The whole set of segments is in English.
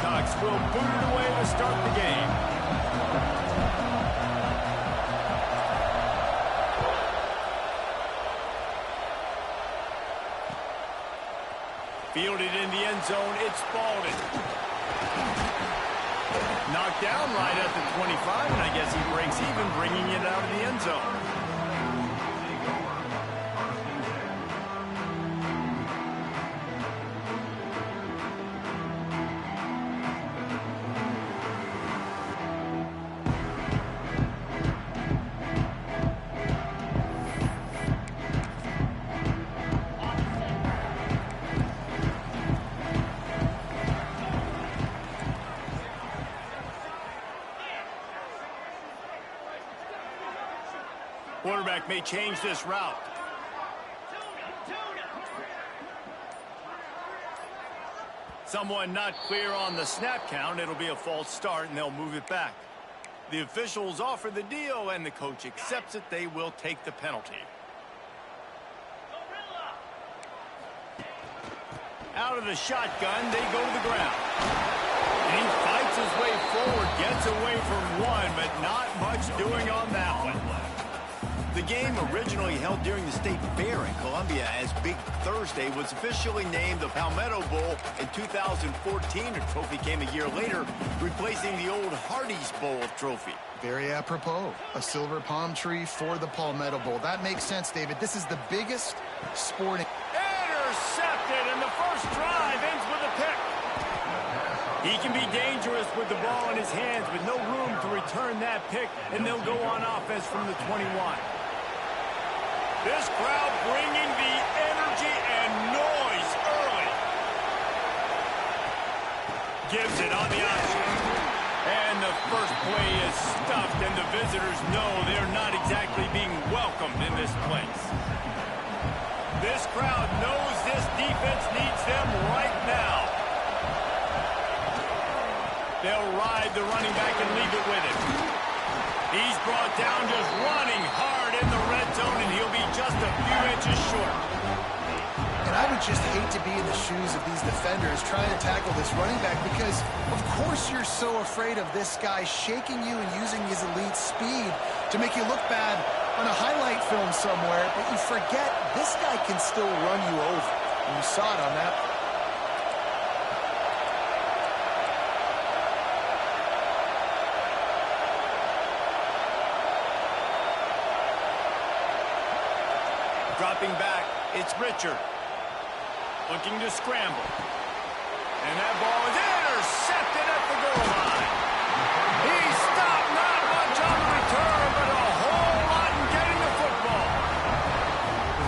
Gamecocks will boot it away to start the game. Fielded in the end zone, it's Spalding. Knocked down right at the 25, and I guess he breaks even, bringing it out of the end zone. Quarterback may change this route. Someone not clear on the snap count. It'll be a false start, and they'll move it back. The officials offer the deal, and the coach accepts it. They will take the penalty. Out of the shotgun, they go to the ground. And he fights his way forward, gets away from one, but not much doing on that one. The game, originally held during the State Fair in Columbia as Big Thursday, was officially named the Palmetto Bowl in 2014. A trophy came a year later, replacing the old Hardee's Bowl trophy. Very apropos. A silver palm tree for the Palmetto Bowl. That makes sense, David. This is the biggest sporting... Intercepted, and the first drive ends with a pick. He can be dangerous with the ball in his hands, with no room to return that pick, and they'll go on offense from the 21. This crowd bringing the energy and noise early. Gives it on the option. And the first play is stuffed, and the visitors know they're not exactly being welcomed in this place. This crowd knows this defense needs them right now. They'll ride the running back and leave it with him. He's brought down just running hard in the red zone, and he'll be just a few inches short. And I would just hate to be in the shoes of these defenders trying to tackle this running back, because, of course, you're so afraid of this guy shaking you and using his elite speed to make you look bad on a highlight film somewhere, but you forget this guy can still run you over. And you saw it on that. Dropping back, it's Richard. Looking to scramble. And that ball is intercepted at the goal line. He stopped, not much on the return, but a whole lot in getting the football.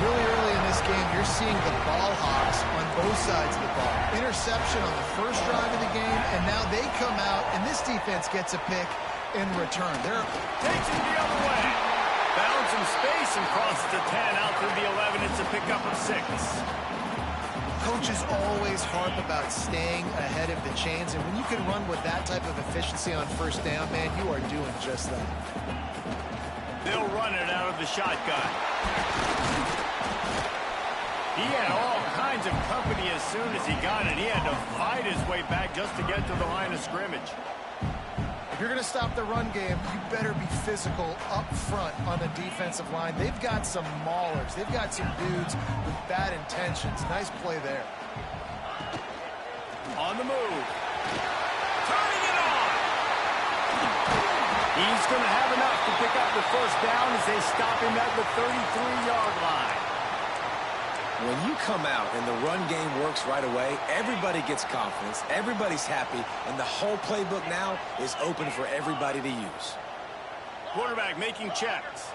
Really early in this game, you're seeing the ball hawks on both sides of the ball. Interception on the first drive of the game, and now they come out, and this defense gets a pick in return. Takes it the other way. Found some space and crosses the 10 out through the 11. It's a pickup of 6. Coaches always harp about staying ahead of the chains, and when you can run with that type of efficiency on first down, man, you are doing just that. They'll run it out of the shotgun. He had all kinds of company as soon as he got it. He had to fight his way back just to get to the line of scrimmage. If you're going to stop the run game, you better be physical up front on the defensive line. They've got some maulers. They've got some dudes with bad intentions. Nice play there. On the move. Turning it on. He's going to have enough to pick up the first down as they stop him at the 33-yard line. When you come out and the run game works right away, everybody gets confidence, everybody's happy, and the whole playbook now is open for everybody to use. Quarterback making checks.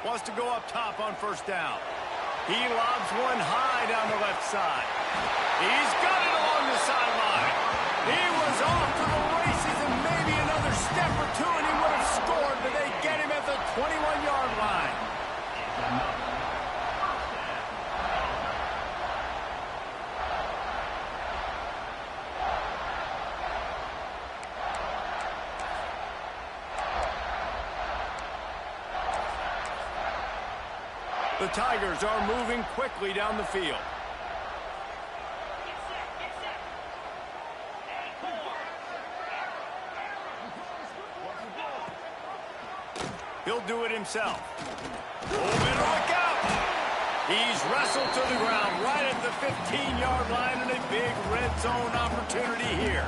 Wants to go up top on first down. He lobs one high down the left side. He's got it along the sideline. He was off to the races, and maybe another step or two, and he would have scored, but they get him at the 21-yard line. The Tigers are moving quickly down the field. He'll do it himself. Oh, better look out. He's wrestled to the ground right at the 15-yard line, and a big red zone opportunity here.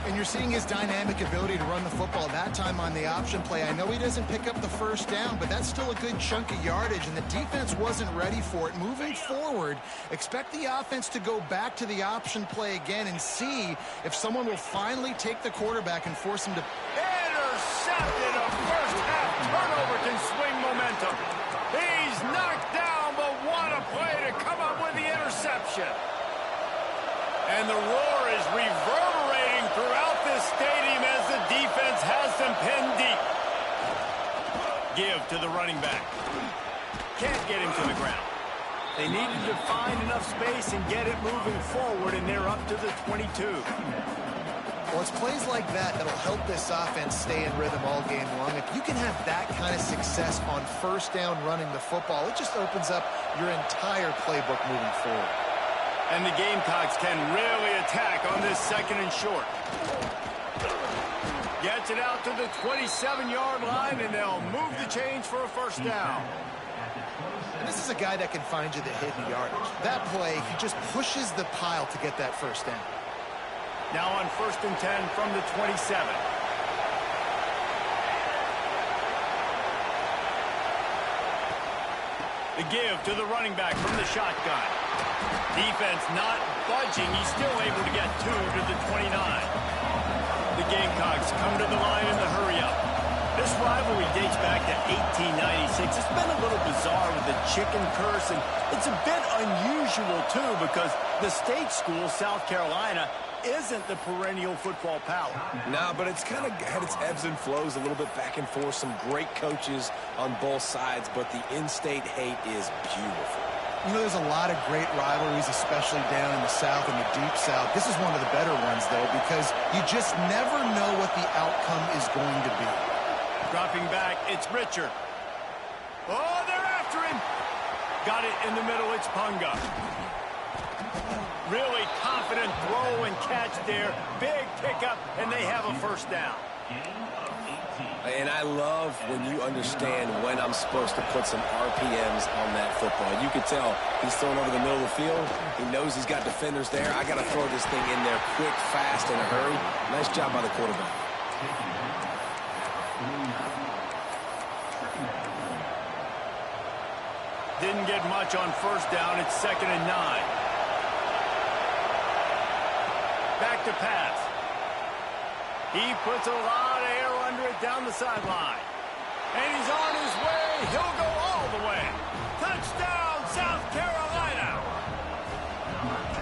And you're seeing his dynamic ability to run the football. That time on the option play, I know he doesn't pick up the first down, but that's still a good chunk of yardage, and the defense wasn't ready for it. Moving forward, expect the offense to go back to the option play again and see if someone will finally take the quarterback and force him to... Intercepted. A first-half turnover can swing momentum. He's knocked down, but what a play to come up with the interception. And the roar is reverberating throughout this stadium as the defense has them pinned deep. Give to the running back. Can't get him to the ground. They needed to find enough space and get it moving forward, and they're up to the 22. Well, it's plays like that that'll help this offense stay in rhythm all game long. If you can have that kind of success on first down running the football, it just opens up your entire playbook moving forward. And the Gamecocks can really attack on this second and short. Gets it out to the 27-yard line, and they'll move the chains for a first down. And this is a guy that can find you the hidden yardage. That play, he just pushes the pile to get that first down. Now on 1st and 10 from the 27. The give to the running back from the shotgun. Defense not budging. He's still able to get 2 to the 29. The Gamecocks come to the line in the hurry-up. This rivalry dates back to 1896. It's been a little bizarre with the chicken curse, and it's a bit unusual, too, because the state school, South Carolina, isn't the perennial football power. No, but it's kind of had its ebbs and flows a little bit back and forth. Some great coaches on both sides, but the in-state hate is beautiful. You know, there's a lot of great rivalries, especially down in the South and the Deep South. This is one of the better ones, though, because you just never know what the outcome is going to be. Dropping back, it's Richard. Oh, they're after him. Got it in the middle, it's Punga. Really confident throw and catch there. Big pickup, and they have a first down. And I love when you understand when I'm supposed to put some RPMs on that football. You can tell he's throwing over the middle of the field. He knows he's got defenders there. I got to throw this thing in there quick, fast, in a hurry. Nice job by the quarterback. Didn't get much on first down. It's 2nd and 9. Back to pass. He puts a lot of air under it down the sideline. And he's on his way. He'll go all the way. Touchdown, South Carolina.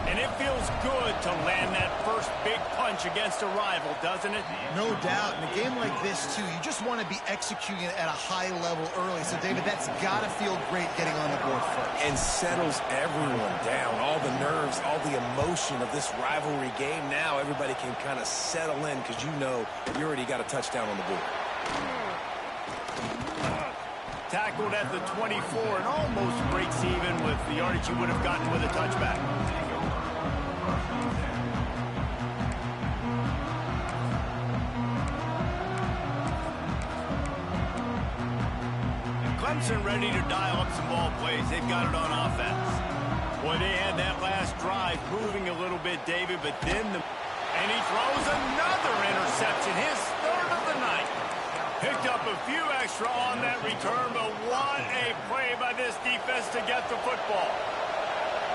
And it feels good to land that first big punch against a rival, doesn't it? No doubt. In a game like this, too, you just want to be executing at a high level early. So, David, that's got to feel great getting on the board first. And settles everyone down. All the nerves, all the emotion of this rivalry game. Now everybody can kind of settle in because you know you already got a touchdown on the board. Tackled at the 24 and almost breaks even with the yardage you would have gotten with a touchback. Clemson ready to dial up some ball plays. They've got it on offense. Boy, they had that last drive moving a little bit, David, but then and he throws another interception, his 3rd of the night. Picked up a few extra on that return, but what a play by this defense to get the football.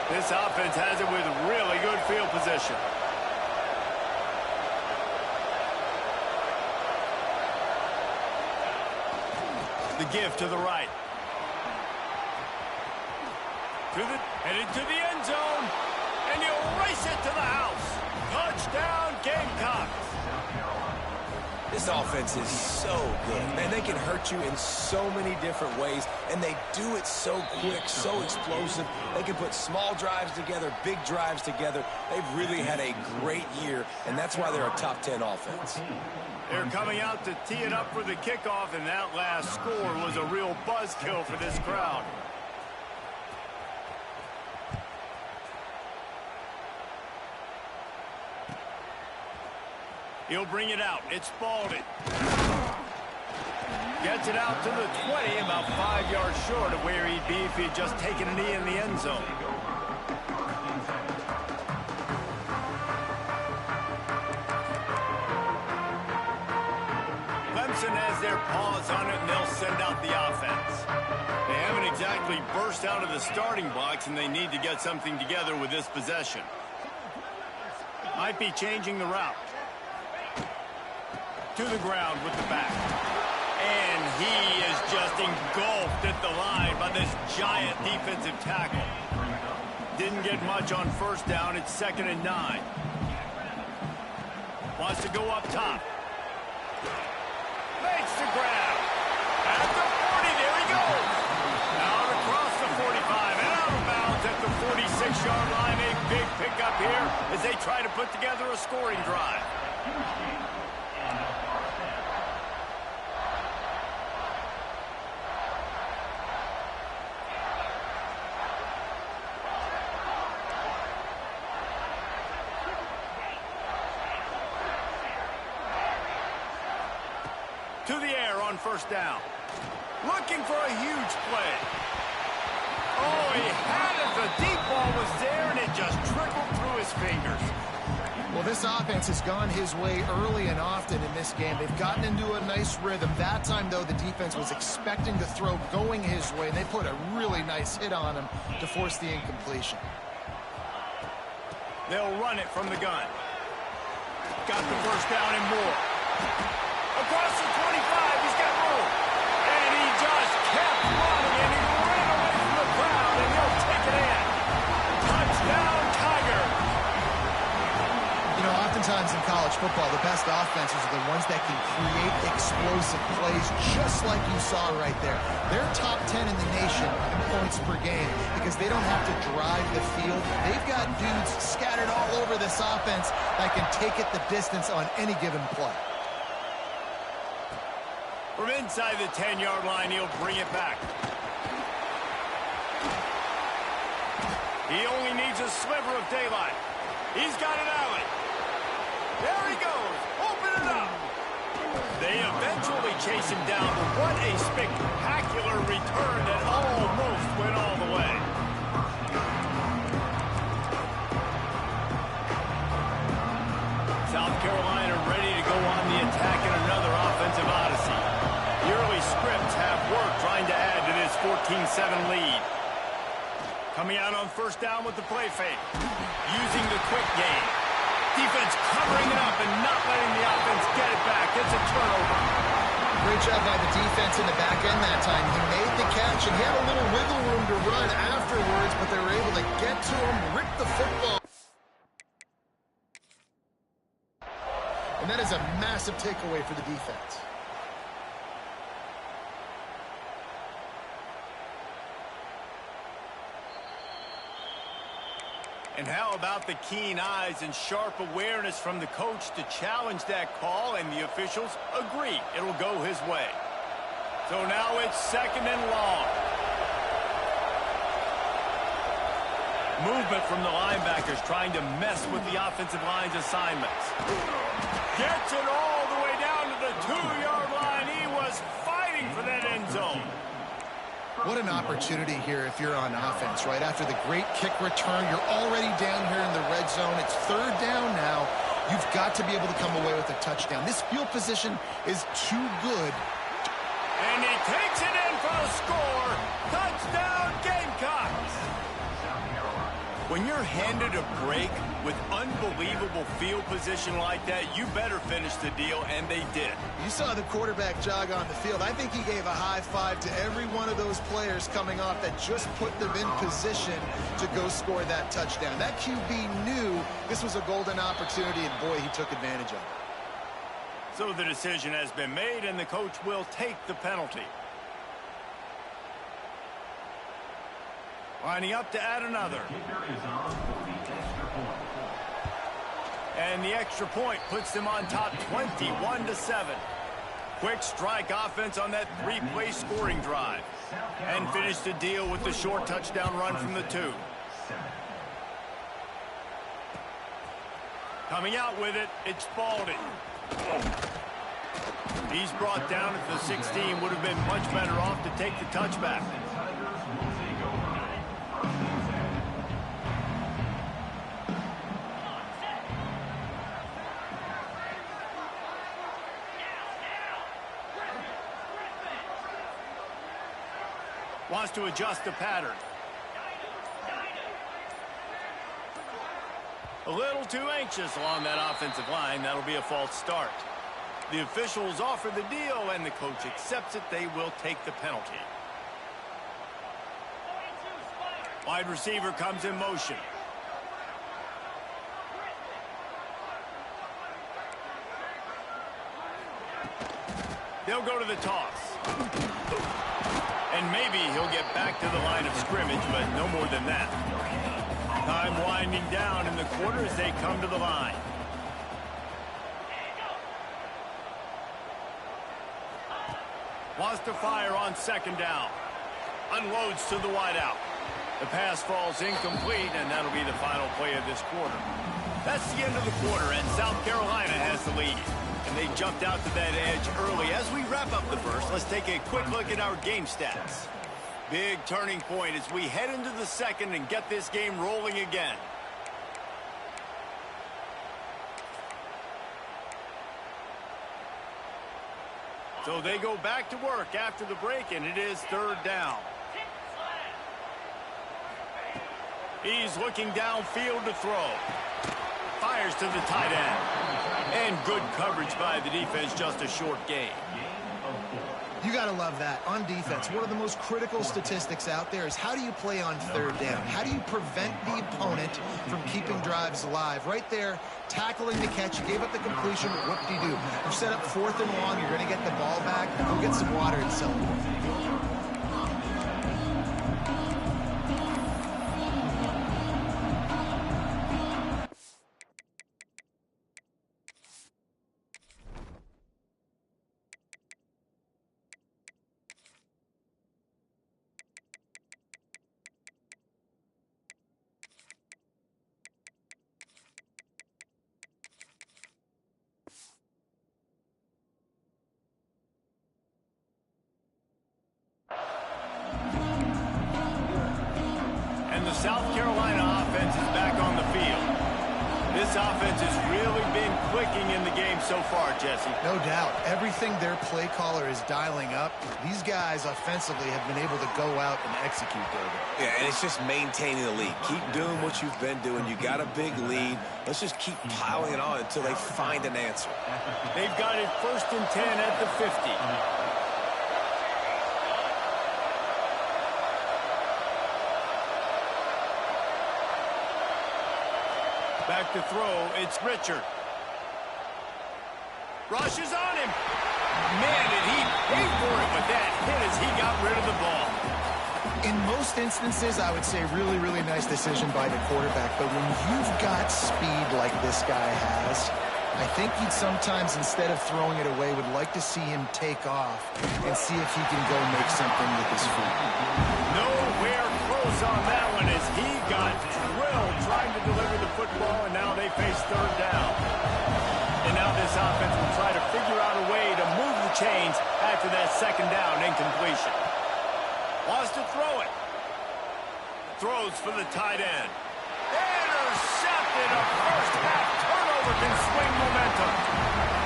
This offense has it with really good field position. The give to the right. Headed to the end zone. And you race it to the house. Touchdown, Gamecocks. This offense is so good. Man, they can hurt you in so many different ways, and they do it so quick, so explosive. They can put small drives together, big drives together. They've really had a great year, and that's why they're a top 10 offense. They're coming out to tee it up for the kickoff, and that last score was a real buzzkill for this crowd. He'll bring it out. It's Spalding. Gets it out to the 20, about 5 yards short of where he'd be if he had just taken a knee in the end zone. Clemson has their paws on it, and they'll send out the offense. They haven't exactly burst out of the starting blocks, and they need to get something together with this possession. Might be changing the route. To the ground with the back. And he is just engulfed at the line by this giant defensive tackle. Didn't get much on first down. It's 2nd and 9. Wants to go up top. Makes the grab. At the 40, there he goes. Out across the 45 and out of bounds at the 46-yard line. A big pickup here as they try to put together a scoring drive. To the air on first down. Looking for a huge play. Oh, he had it. The deep ball was there, and it just trickled through his fingers. Well, this offense has gone his way early and often in this game. They've gotten into a nice rhythm. That time, though, the defense was expecting the throw going his way, and they put a really nice hit on him to force the incompletion. They'll run it from the gun. Got the first down and more. Across the 25, he's got room. And he just kept running, and he ran away from the crowd, and he'll take it in. Touchdown, Tiger. You know, oftentimes in college football, the best offenses are the ones that can create explosive plays, just like you saw right there. They're top 10 in the nation in points per game because they don't have to drive the field. They've got dudes scattered all over this offense that can take it the distance on any given play. From inside the 10-yard line, he'll bring it back. He only needs a sliver of daylight. He's got an alley. There he goes. Open it up. They eventually chase him down, but what a spectacular return that almost went all the way. South Carolina ready to go on the attack in another offensive odyssey. The early scripts have worked trying to add to this 14-7 lead. Coming out on first down with the play fake. Using the quick game. Defense covering it up and not letting the offense get it back. It's a turnover. Great job by the defense in the back end that time. He made the catch and he had a little wiggle room to run afterwards, but they were able to get to him, rip the football. And that is a massive takeaway for the defense. And how about the keen eyes and sharp awareness from the coach to challenge that call, and the officials agree it'll go his way. So now it's 2nd and long. Movement from the linebackers trying to mess with the offensive line's assignments. Gets it all the way down to the 2-yard line. He was fighting for that end zone. What an opportunity here if you're on offense, right? After the great kick return, you're already down here in the red zone. It's 3rd down now. You've got to be able to come away with a touchdown. This field position is too good. And he takes it in for the score. Touchdown, Gamecocks. When you're handed a break with unbelievable field position like that, you better finish the deal, and they did. You saw the quarterback jog on the field. I think he gave a high five to every one of those players coming off that just put them in position to go score that touchdown. That QB knew this was a golden opportunity, and boy, he took advantage of it. So the decision has been made, and the coach will take the penalty. Lining up to add another. And the extra point puts them on top 21-7. Quick strike offense on that 3-play scoring drive. And finish the deal with the short touchdown run from the 2. Coming out with it, it's Spalding. He's brought down at the 16. Would have been much better off to take the touchback. Wants to adjust the pattern. A little too anxious along that offensive line. That'll be a false start. The officials offer the deal, and the coach accepts it. They will take the penalty. Wide receiver comes in motion. They'll go to the toss. And maybe he'll get back to the line of scrimmage, but no more than that. Time winding down in the quarter as they come to the line. Wants to fire on second down. Unloads to the wideout. The pass falls incomplete, and that'll be the final play of this quarter. That's the end of the quarter, and South Carolina has the lead. And they jumped out to that edge early. As we wrap up the first, let's take a quick look at our game stats. Big turning point as we head into the second and get this game rolling again. So they go back to work after the break, and it is third down. He's looking downfield to throw. Fires to the tight end. And good coverage by the defense, just a short gain. You got to love that. On defense, one of the most critical statistics out there is how do you play on third down? How do you prevent the opponent from keeping drives alive? Right there, tackling the catch. You gave up the completion. What do? You set up fourth and long. You're going to get the ball back. Go get some water and celebrate. South Carolina offense is back on the field. This offense has really been clicking in the game so far, Jesse. No doubt. Everything their play caller is dialing up, these guys offensively have been able to go out and execute, David. Yeah, and it's just maintaining the lead. Keep doing what you've been doing. You got a big lead. Let's just keep piling it on until they find an answer. They've got it 1st and 10 at the 50. Back to throw, it's Richard. Rushes on him. Man, did he wait for it with that hit as he got rid of the ball. In most instances, I would say really, really nice decision by the quarterback. But when you've got speed like this guy has, I think he'd sometimes, instead of throwing it away, would like to see him take off and see if he can go make something with his feet. Nowhere close on that one as he got drilled trying to deliver the football, and now they face third down. And now this offense will try to figure out a way to move the chains after that second down incompletion. Wants to throw it. Throws for the tight end. Intercepted. A first half turnover can swing momentum.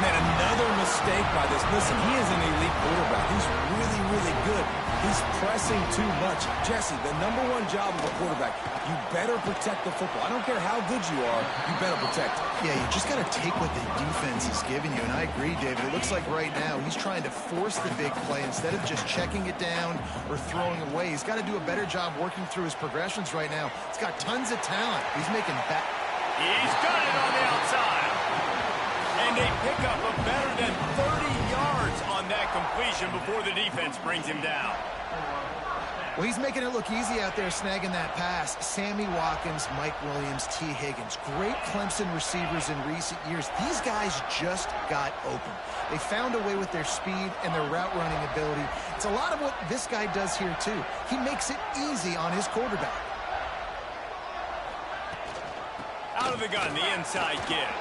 Man, another mistake by this. Listen, he is an elite quarterback. He's really, really good. He's pressing too much. Jesse, the #1 job of a quarterback, you better protect the football. I don't care how good you are, you better protect it. Yeah, you just got to take what the defense is giving you, and I agree, David. It looks like right now he's trying to force the big play instead of just checking it down or throwing away. He's got to do a better job working through his progressions right now. He's got tons of talent. He's making back. He's got it on the outside. And they pick up a better than 30 yards on that completion before the defense brings him down. Well, he's making it look easy out there snagging that pass. Sammy Watkins, Mike Williams, T. Higgins. Great Clemson receivers in recent years. These guys just got open. They found a way with their speed and their route running ability. It's a lot of what this guy does here, too. He makes it easy on his quarterback. Out of the gun, the inside give.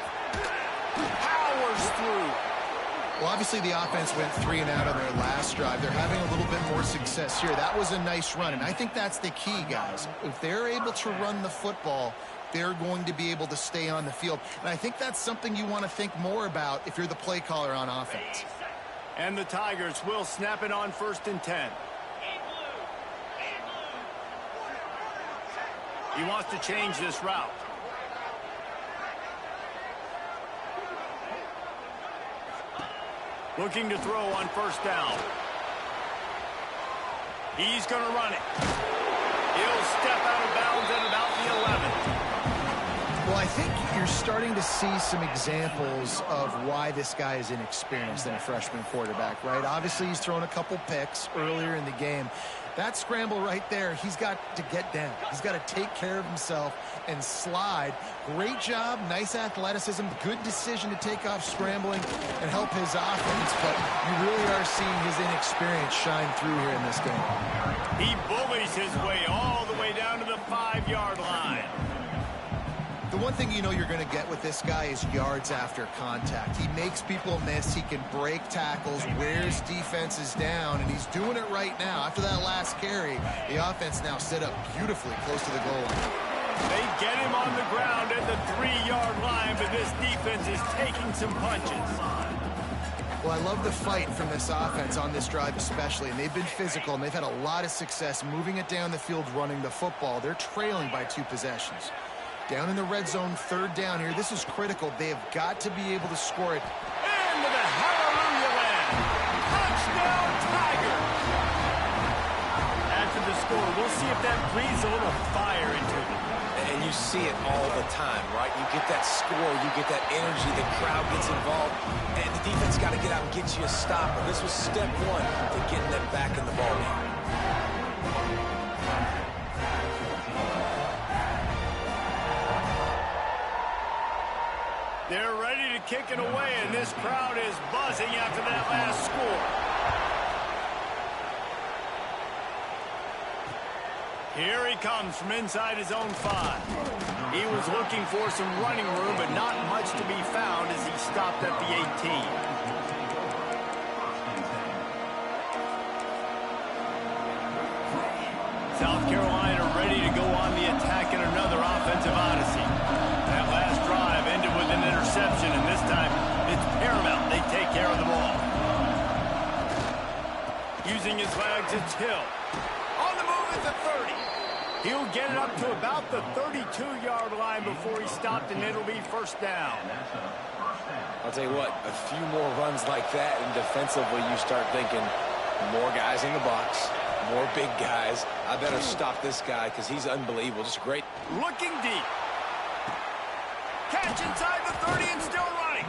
Powers through. Well, obviously the offense went 3 and out on their last drive. They're having a little bit more success here. That was a nice run, and I think that's the key, guys. If they're able to run the football, they're going to be able to stay on the field. And I think that's something you want to think more about if you're the play caller on offense. And the Tigers will snap it on 1st and 10. He wants to change this route. Looking to throw on 1st down. He's going to run it. He'll step out of bounds at about the 11th. Well, I think you're starting to see some examples of why this guy is inexperienced than a freshman quarterback, right? Obviously, he's thrown a couple picks earlier in the game. That scramble right there, he's got to get down. He's got to take care of himself and slide. Great job, nice athleticism, good decision to take off scrambling and help his offense, but you really are seeing his inexperience shine through here in this game. He bullies his way all the way down to the 5-yard line. The one thing you know you're going to get with this guy is yards after contact. He makes people miss. He can break tackles, wears defenses down, and he's doing it right now. After that last carry, the offense now set up beautifully close to the goal line. They get him on the ground at the 3-yard line, but this defense is taking some punches. Well, I love the fight from this offense on this drive especially, and they've been physical, and they've had a lot of success moving it down the field, running the football. They're trailing by 2 possessions. Down in the red zone, 3rd down here. This is critical. They have got to be able to score it. Into the hallelujah land. Touchdown, Tigers. After the score, we'll see if that breathes a little fire into them. And you see it all the time, right? You get that score, you get that energy, the crowd gets involved, and the defense got to get out and get you a stop. And this was step 1 to getting them back in the ballgame. They're ready to kick it away, and this crowd is buzzing after that last score. Here he comes from inside his own 5. He was looking for some running room, but not much to be found as he stopped at the 18. South Carolina ready to go on the attack in another offensive odyssey. That last drive ended with an interception, and this time it's paramount they take care of the ball. Using his legs, it's Hill. On the move at the 30. He'll get it up to about the 32-yard line before he stopped, and it'll be 1st down. I'll tell you what, a few more runs like that, and defensively you start thinking more guys in the box, more big guys. I better stop this guy because he's unbelievable. Just great. Looking deep. Catch inside the 30 and still running.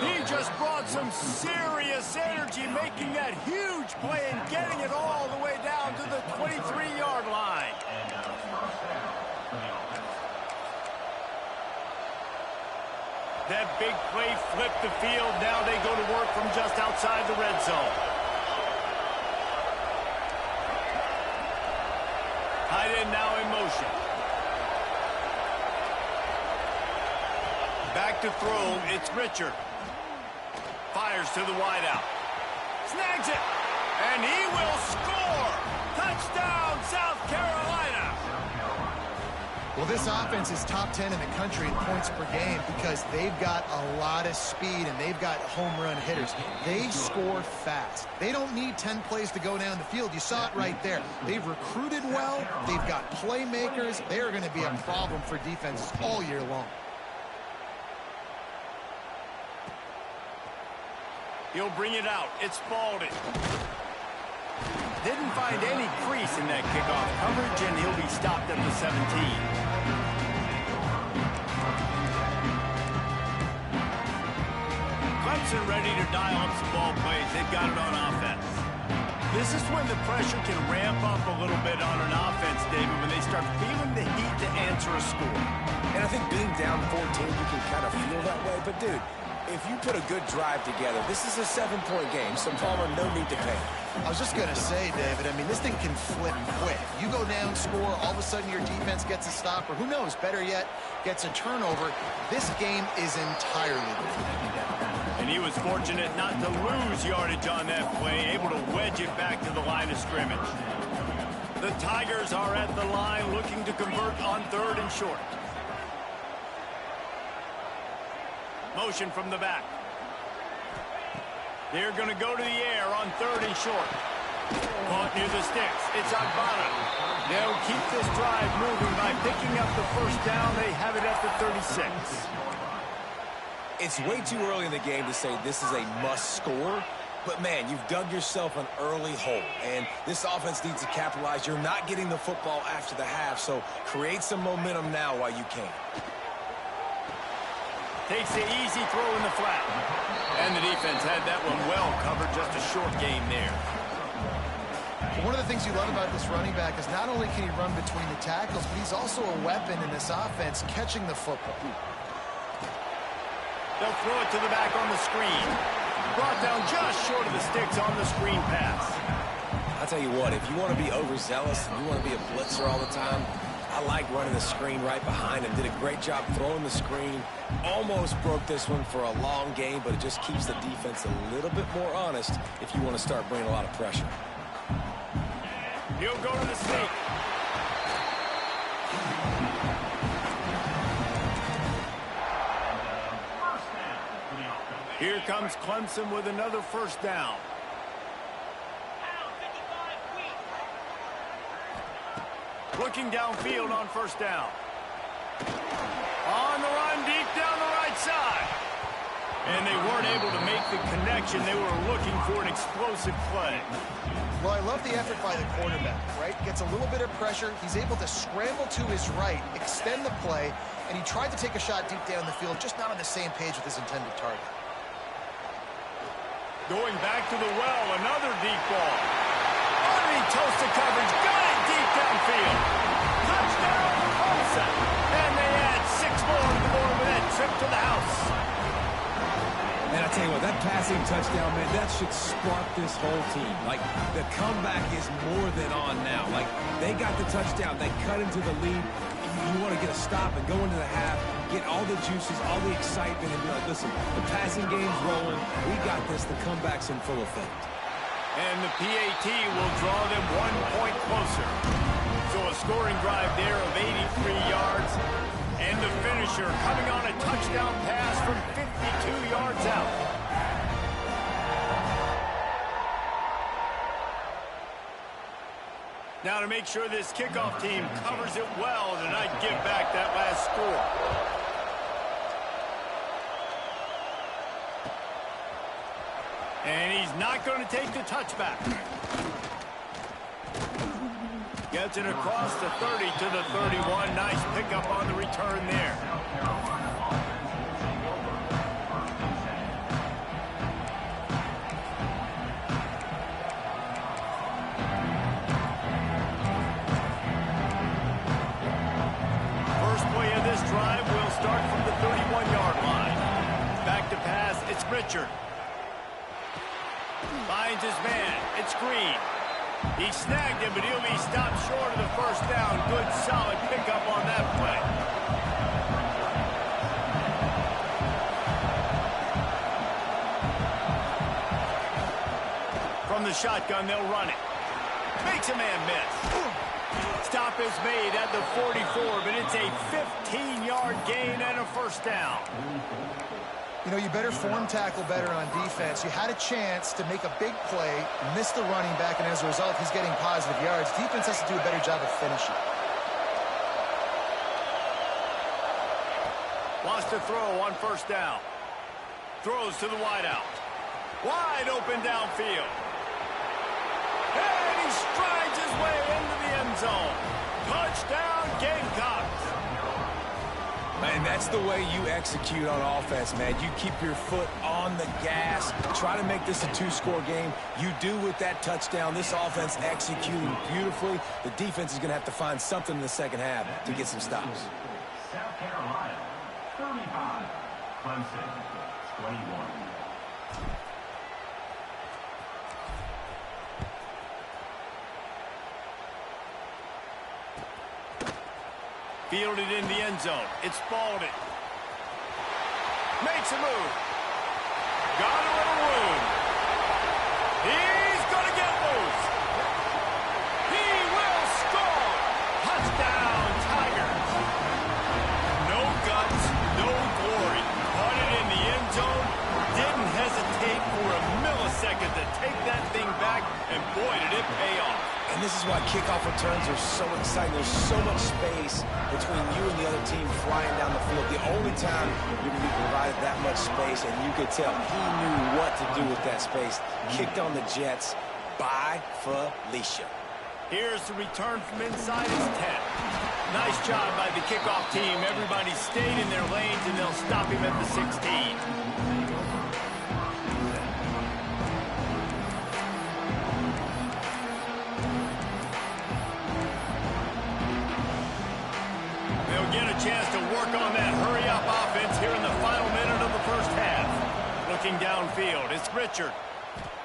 He just brought some serious energy, making that huge play and getting it all the way down to the 23-yard line. That big play flipped the field. Now they go to work from just outside the red zone. Tight end now in motion. Back to throw, it's Richard. Fires to the wideout. Snags it, and he will score! Touchdown, South Carolina! Well, this offense is top 10 in the country in points per game because they've got a lot of speed and they've got home run hitters. They score fast. They don't need 10 plays to go down the field. You saw it right there. They've recruited well. They've got playmakers. They are going to be a problem for defenses all year long. He'll bring it out. It's Spalding. Didn't find any crease in that kickoff coverage, and he'll be stopped at the 17. Clemson ready to dial up some ball plays. They've got it on offense. This is when the pressure can ramp up a little bit on an offense, David, when they start feeling the heat to answer a score. And I think being down 14, you can kind of feel that way. But, dude, if you put a good drive together, this is a 7-point game, so Palmer, no need to panic. I was just going to say, David, I mean, this thing can flip quick. You go down, score, all of a sudden your defense gets a stop, or who knows, better yet, gets a turnover. This game is entirely different. And he was fortunate not to lose yardage on that play, able to wedge it back to the line of scrimmage. The Tigers are at the line looking to convert on 3rd and short. Motion from the back. They're going to go to the air on 3rd and short. Caught near the sticks. It's Agbana. They'll keep this drive moving by picking up the first down. They have it at the 36. It's way too early in the game to say this is a must score. But, man, you've dug yourself an early hole. And this offense needs to capitalize. You're not getting the football after the half, so create some momentum now while you can. Takes the easy throw in the flat. And the defense had that one well covered. Just a short game there. One of the things you love about this running back is not only can he run between the tackles, but he's also a weapon in this offense catching the football. They'll throw it to the back on the screen. Brought down just short of the sticks on the screen pass. I'll tell you what, if you want to be overzealous and you want to be a blitzer all the time, I like running the screen right behind him. Did a great job throwing the screen. Almost broke this one for a long game, but it just keeps the defense a little bit more honest if you want to start bringing a lot of pressure. He'll go to the sneak. Here comes Clemson with another first down. Looking downfield on first down. On the run, deep down the right side. And they weren't able to make the connection. They were looking for an explosive play. Well, I love the effort by the quarterback, right? Gets a little bit of pressure. He's able to scramble to his right, extend the play, and he tried to take a shot deep down the field, just not on the same page with his intended target. Going back to the well, another deep ball. Underneath toasted coverage, got it deep downfield. Touchdown, Clemson. And they add 6 more to the board with that trip to the house. And I tell you what, that passing touchdown, man, that should spark this whole team. Like, the comeback is more than on now. Like, they got the touchdown. They cut into the lead. You want to get a stop and go into the half, get all the juices, all the excitement, and be like, listen, the passing game's rolling. We got this. The comeback's in full effect. And the PAT will draw them 1 point closer. So a scoring drive there of 83 yards. And the finisher coming on a touchdown pass from 52 yards out. Now to make sure this kickoff team covers it well and not give back that last score. And he's not going to take the touchback. Gets it across the 30 to the 31. Nice pickup on the return there. First play of this drive will start from the 31-yard line. Back to pass, it's Richard. Finds his man, it's Green. He snagged him, but he'll be stopped short of the first down. Good, solid pickup on that play. From the shotgun, they'll run it. Makes a man miss. Stop is made at the 44, but it's a 15-yard gain and a first down. You know, you better form tackle better on defense. You had a chance to make a big play, missed the running back, and as a result, he's getting positive yards. Defense has to do a better job of finishing. Wants to throw on first down. Throws to the wideout. Wide open downfield. And he strides his way into the end zone. Touchdown, Gamecocks. Man, that's the way you execute on offense, man. You keep your foot on the gas. Try to make this a 2-score game. You do with that touchdown. This offense executing beautifully. The defense is going to have to find something in the second half to get some stops. South Carolina, 35, Clemson, Fielded in the end zone. It's Spalding. Makes a move. Got a little room. He's going to get loose. He will score. Touchdown, Tigers. No guts, no glory. Caught it in the end zone. Didn't hesitate for a millisecond to take that thing back, and boy, did it pay off. And this is why kickoff returns are so exciting. There's so much space between you and the other team flying down the field. The only time you're going to be provided that much space, and you could tell he knew what to do with that space. Kicked on the Jets. By Felicia. Here's the return from inside his 10. Nice job by the kickoff team. Everybody stayed in their lanes, and they'll stop him at the 16. Get a chance to work on that hurry-up offense here in the final minute of the first half. Looking downfield, it's Richard.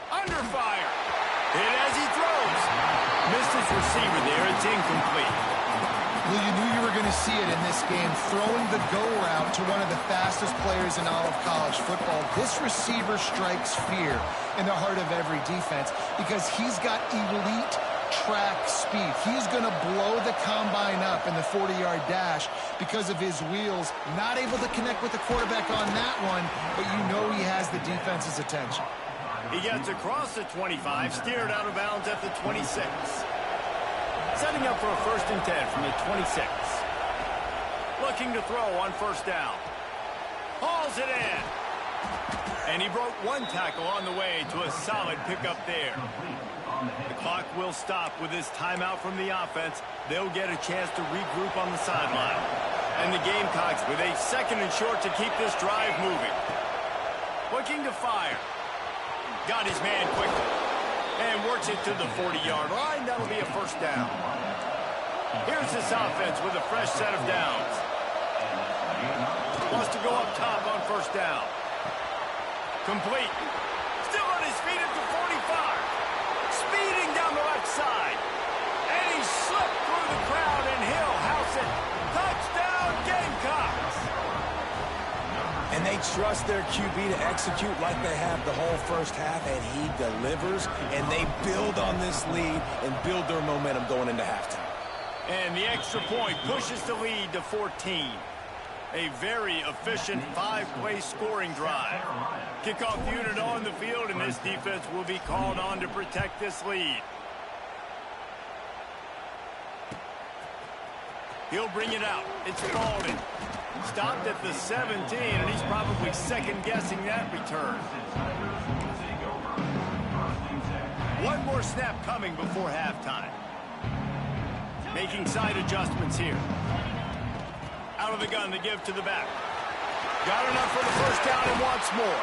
Under fire. Hit as he throws. Missed his receiver there. It's incomplete. Well, you knew you were going to see it in this game, throwing the go route to one of the fastest players in all of college football. This receiver strikes fear in the heart of every defense because he's got elite track speed. He's going to blow the combine up in the 40-yard dash because of his wheels. Not able to connect with the quarterback on that one, but you know he has the defense's attention. He gets across the 25, steered out of bounds at the 26. Setting up for a 1st and 10 from the 26. Looking to throw on first down. Hauls it in. And he broke one tackle on the way to a solid pickup there. The clock will stop with this timeout from the offense. They'll get a chance to regroup on the sideline. And the Gamecocks with a 2nd and short to keep this drive moving. Looking to fire. Got his man quickly. And works it to the 40-yard line. That'll be a 1st down. Here's this offense with a fresh set of downs. Wants to go up top on 1st down. Complete. Still on his feet at the 45. Speeding down the left side. And he slipped through the crowd, and he'll house it. Touchdown, Gamecocks. And they trust their QB to execute like they have the whole first half, and he delivers. And they build on this lead and build their momentum going into halftime. And the extra point pushes the lead to 14. A very efficient 5-play scoring drive. Kickoff unit on the field, and this defense will be called on to protect this lead. He'll bring it out. It's Spalding. Stopped at the 17, and he's probably second-guessing that return. One more snap coming before halftime. Making side adjustments here. Out of the gun to give to the back. Got enough for the 1st down and wants more.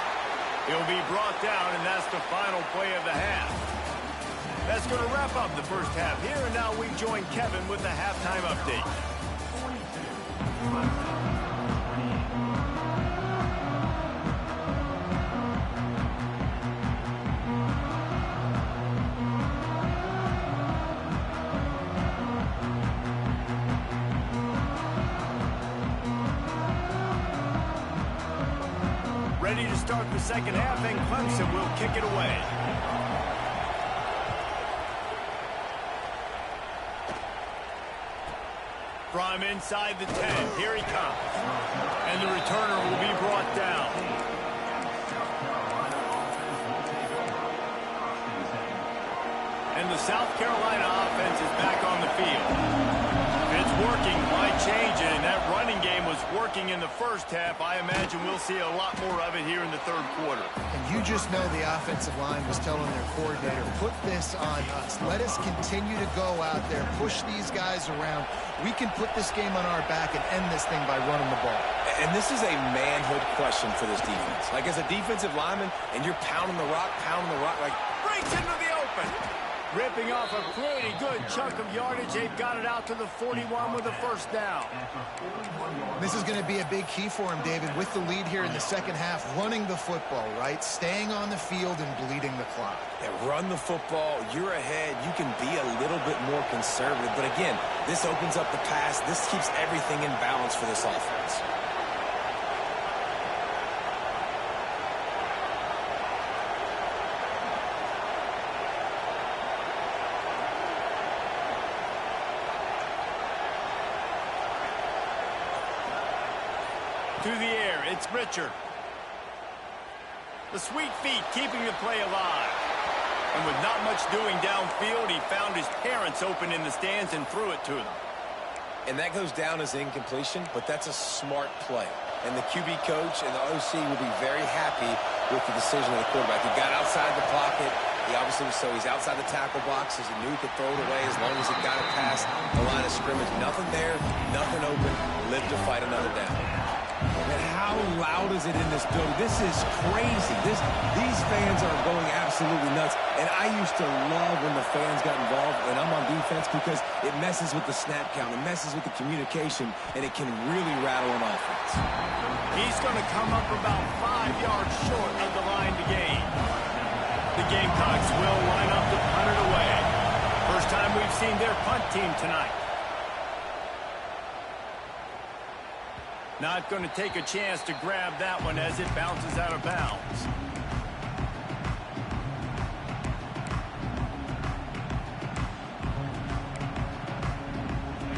He'll be brought down, and that's the final play of the half. That's going to wrap up the first half here, and now we join Kevin with the halftime update. Ready to start the second half, and Clemson will kick it away. From inside the 10, here he comes. And the returner will be brought down. And the South Carolina offense is back on the field. If it's working, why change it? And that running game was working in the first half. I imagine we'll see a lot more of it here in the 3rd quarter. And you just know the offensive line was telling their coordinator, put this on us. Let us continue to go out there, push these guys around. We can put this game on our back and end this thing by running the ball. And this is a manhood question for this defense. Like, as a defensive lineman, and you're pounding the rock, like... Breaks into the open. Ripping off a pretty good chunk of yardage. They've got it out to the 41 with a first down. This is going to be a big key for him, David, with the lead here in the second half, running the football, right? Staying on the field and bleeding the clock. Yeah, run the football. You're ahead. You can be a little bit more conservative. But again, this opens up the pass. This keeps everything in balance for this offense. Through the air, it's Richard. The sweet feet keeping the play alive. And with not much doing downfield, he found his parents open in the stands and threw it to them. And that goes down as incompletion, but that's a smart play. And the QB coach and the OC will be very happy with the decision of the quarterback. He got outside the pocket. He obviously was so he's outside the tackle box, as he knew he could throw it away as long as he got it past the line of scrimmage. Nothing there, nothing open. Live to fight another down. And how loud is it in this building? This is crazy. These fans are going absolutely nuts. And I used to love when the fans got involved when I'm on defense because it messes with the snap count. It messes with the communication, and it can really rattle an offense. He's going to come up about 5 yards short of the line to gain. The Gamecocks will line up to punt it away. First time we've seen their punt team tonight. Not going to take a chance to grab that one as it bounces out of bounds.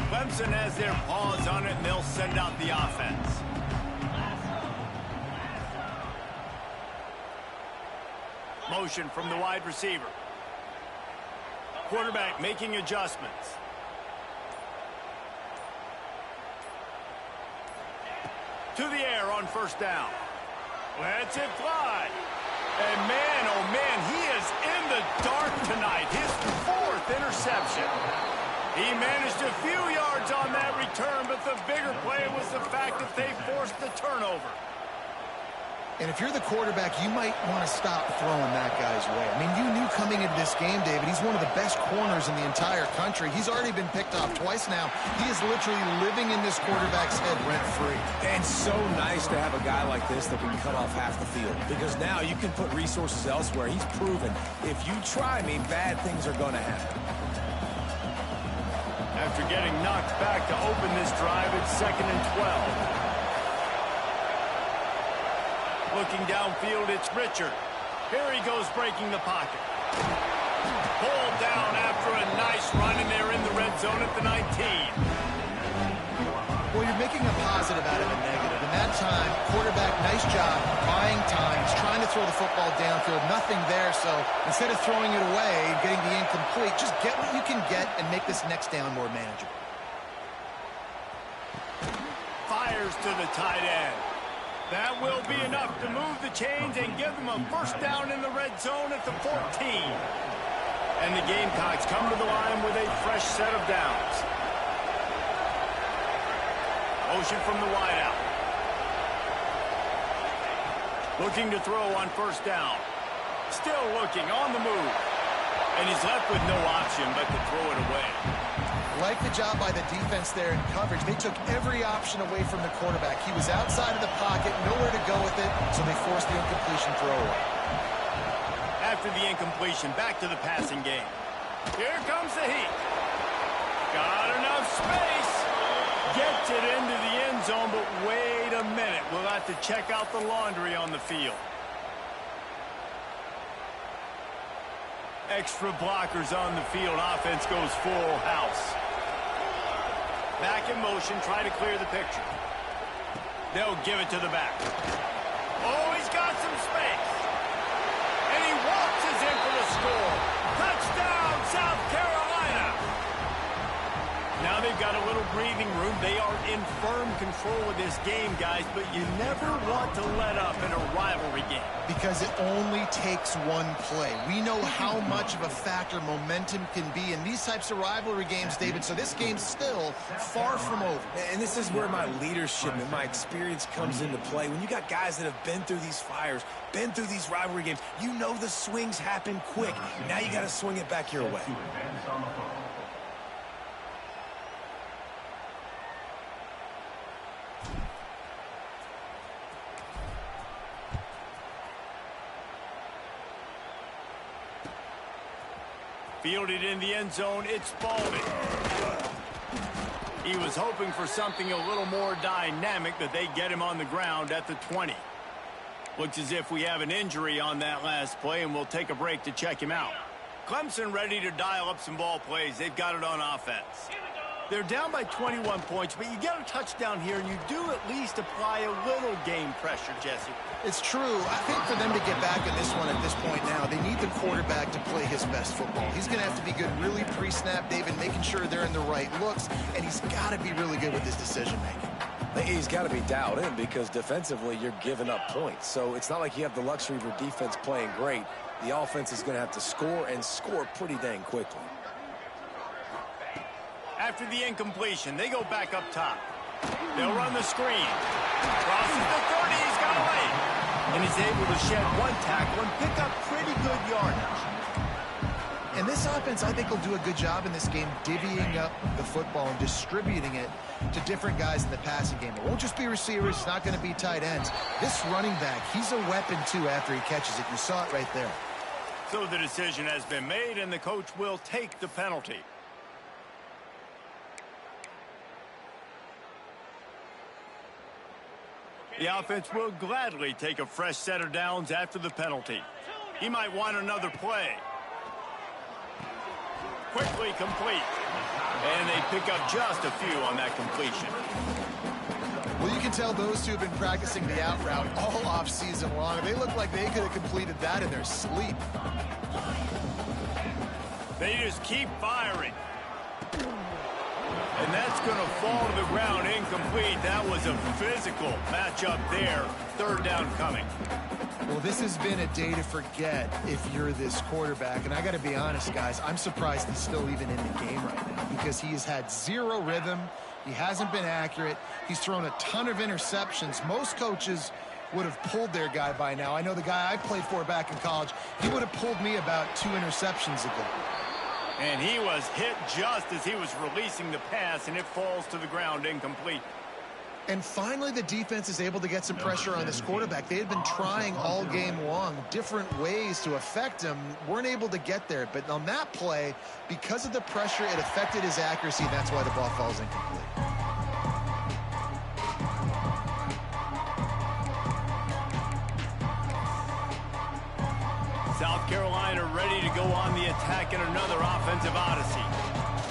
Clemson has their paws on it, and they'll send out the offense. Motion from the wide receiver. Quarterback making adjustments. To the air on first down. Lets it fly. And man, oh man, he is in the dark tonight. His 4th interception. He managed a few yards on that return, but the bigger play was the fact that they forced the turnover. And if you're the quarterback, you might want to stop throwing that guy's way. I mean, you knew coming into this game, David, he's one of the best corners in the entire country. He's already been picked off twice now. He is literally living in this quarterback's head rent-free. And so nice to have a guy like this that can cut off half the field. Because now you can put resources elsewhere. He's proven, if you try me, bad things are going to happen. After getting knocked back to open this drive, it's 2nd and 12. Looking downfield, it's Richard. Here he goes breaking the pocket. Pulled down after a nice run, and they're in the red zone at the 19. Well, you're making a positive out of a negative. In that time, quarterback, nice job, buying time. He's trying to throw the football downfield. Nothing there, so instead of throwing it away and getting the incomplete, just get what you can get and make this next down more manageable. Fires to the tight end. That will be enough to move the chains and give them a first down in the red zone at the 14. And the Gamecocks come to the line with a fresh set of downs. Motion from the wideout. Looking to throw on first down. Still looking on the move. And he's left with no option but to throw it away. Like the job by the defense there in coverage. They took every option away from the quarterback. He was outside of the pocket, nowhere to go with it, so they forced the incompletion throw away. After the incompletion, back to the passing game. Here comes the heat. Got enough space. Gets it into the end zone, but wait a minute. We'll have to check out the laundry on the field. Extra blockers on the field. Offense goes full house. Back in motion, try to clear the picture. They'll give it to the back. Oh, he's got some space. And he waltzes in for the score. Touchdown, South Carolina. Now they've got a little breather. breathing room. They are in firm control of this game, guys, but you never want to let up in a rivalry game. Because it only takes one play. We know how much of a factor momentum can be in these types of rivalry games, David, so this game's still far from over. And this is where my leadership and my experience comes into play. When you got guys that have been through these fires, been through these rivalry games, you know the swings happen quick. Now you got to swing it back your way. Fielded in the end zone, it's Spalding. He was hoping for something a little more dynamic, but they get him on the ground at the 20. Looks as if we have an injury on that last play, and we'll take a break to check him out. Clemson ready to dial up some ball plays. They've got it on offense. They're down by 21 points, but you get a touchdown here, and you do at least apply a little game pressure, Jesse. It's true. I think for them to get back in this one at this point now, they need the quarterback to play his best football. He's going to have to be good really pre-snap, David, making sure they're in the right looks, and he's got to be really good with his decision-making. He's got to be dialed in because defensively you're giving up points. So it's not like you have the luxury of your defense playing great. The offense is going to have to score and score pretty dang quickly. After the incompletion, they go back up top. They'll run the screen. Crosses the 30, he's got away. And he's able to shed one tackle and pick up pretty good yardage. And this offense, I think, will do a good job in this game divvying up the football and distributing it to different guys in the passing game. It won't just be receivers. It's not going to be tight ends. This running back, he's a weapon, too, after he catches it. You saw it right there. So the decision has been made, and the coach will take the penalty. The offense will gladly take a fresh set of downs after the penalty. He might want another play. Quickly complete. And they pick up just a few on that completion. Well, you can tell those two have been practicing the out route all off season long. They look like they could have completed that in their sleep. They just keep firing. And that's going to fall to the ground incomplete. That was a physical matchup there. Third down coming. Well, this has been a day to forget if you're this quarterback. And I got to be honest, guys, I'm surprised he's still even in the game right now because he has had zero rhythm. He hasn't been accurate. He's thrown a ton of interceptions. Most coaches would have pulled their guy by now. I know the guy I played for back in college, he would have pulled me about 2 interceptions ago. And he was hit just as he was releasing the pass, and it falls to the ground incomplete. And finally, the defense is able to get some pressure on this quarterback. They had been trying all game long different ways to affect him, weren't able to get there. But on that play, because of the pressure, it affected his accuracy, and that's why the ball falls incomplete. South Carolina ready to go on the attack in another offensive odyssey.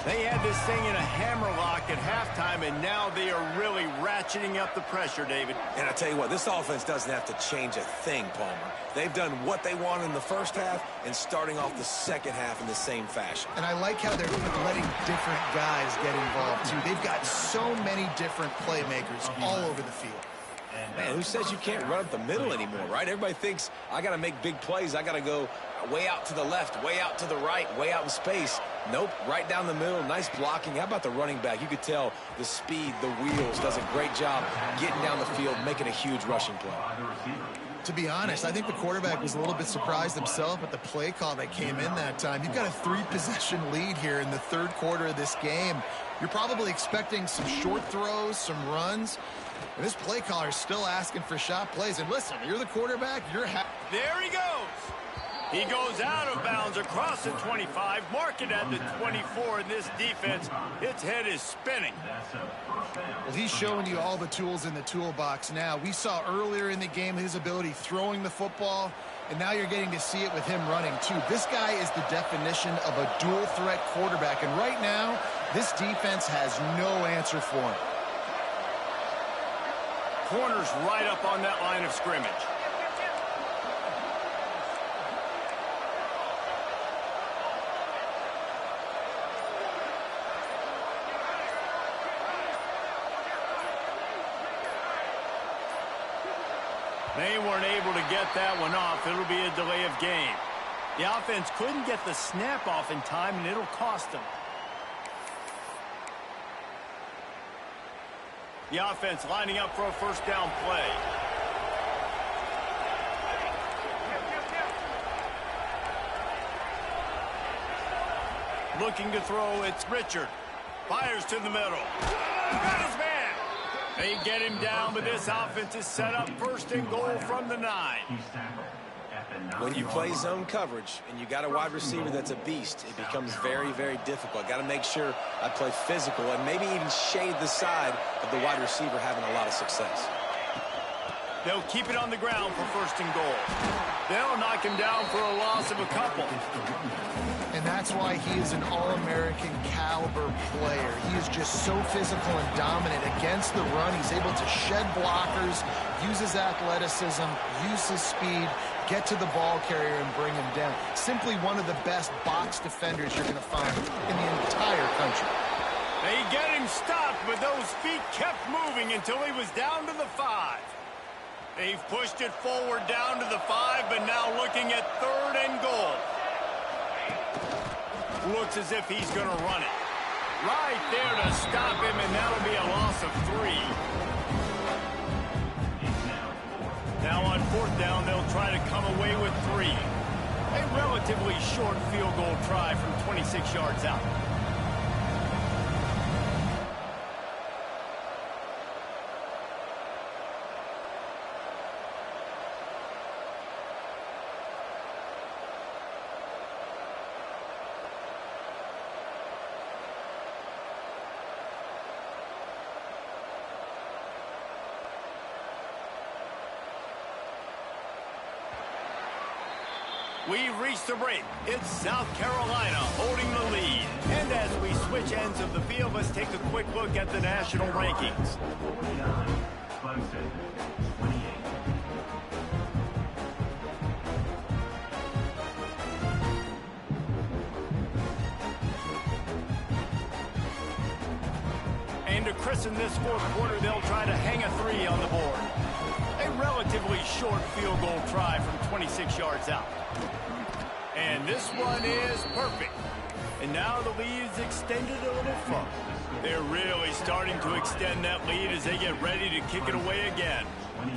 They had this thing in a hammerlock at halftime, and now they are really ratcheting up the pressure, David. And I tell you what, this offense doesn't have to change a thing, Palmer. They've done what they want in the first half and starting off the second half in the same fashion. And I like how they're letting different guys get involved, too. They've got so many different playmakers all over the field. Man, who says you can't run up the middle anymore, right? Everybody thinks I got to make big plays. I got to go way out to the left, way out to the right, way out in space. Nope, right down the middle, nice blocking. How about the running back? You could tell the speed, the wheels, does a great job getting down the field, making a huge rushing play. To be honest, I think the quarterback was a little bit surprised himself at the play call that came in that time. You've got a 3-possession lead here in the third quarter of this game. You're probably expecting some short throws, some runs. And this play caller is still asking for shot plays. And listen, you're the quarterback, you're happy. There he goes. He goes out of bounds across the 25, mark it at the 24, and this defense, its head is spinning. Well, he's showing you all the tools in the toolbox now. We saw earlier in the game his ability throwing the football, and now you're getting to see it with him running, too. This guy is the definition of a dual-threat quarterback, and right now, this defense has no answer for him. Corners right up on that line of scrimmage. They weren't able to get that one off. It'll be a delay of game. The offense couldn't get the snap off in time, and it'll cost them. The offense lining up for a first down play. Looking to throw, it's Richard. Fires to the middle. Got his man. They get him down, but this offense is set up first and goal from the 9. When you play zone coverage and you got a wide receiver that's a beast, it becomes very, very difficult. Got to make sure I play physical and maybe even shade the side of the wide receiver having a lot of success. They'll keep it on the ground for first and goal. They'll knock him down for a loss of a couple. And that's why he is an All-American caliber player. He is just so physical and dominant against the run. He's able to shed blockers, use his athleticism, use his speed, get to the ball carrier and bring him down. Simply one of the best box defenders you're going to find in the entire country. They get him stopped, but those feet kept moving until he was down to the 5. They've pushed it forward down to the 5, but now looking at third and goal. Looks as if he's going to run it. Right there to stop him, and that'll be a loss of 3. Now on fourth down, they'll try to come away with 3. A relatively short field goal try from 26 yards out. We've reached the break. It's South Carolina holding the lead. And as we switch ends of the field, let's take a quick look at the national rankings. Clemson, 28. And to christen this fourth quarter, they'll try to hang a 3 on the board. A relatively short field goal try from 26 yards out. And this one is perfect. And now the lead is extended a little further. They're really starting to extend that lead as they get ready to kick it away again. 28.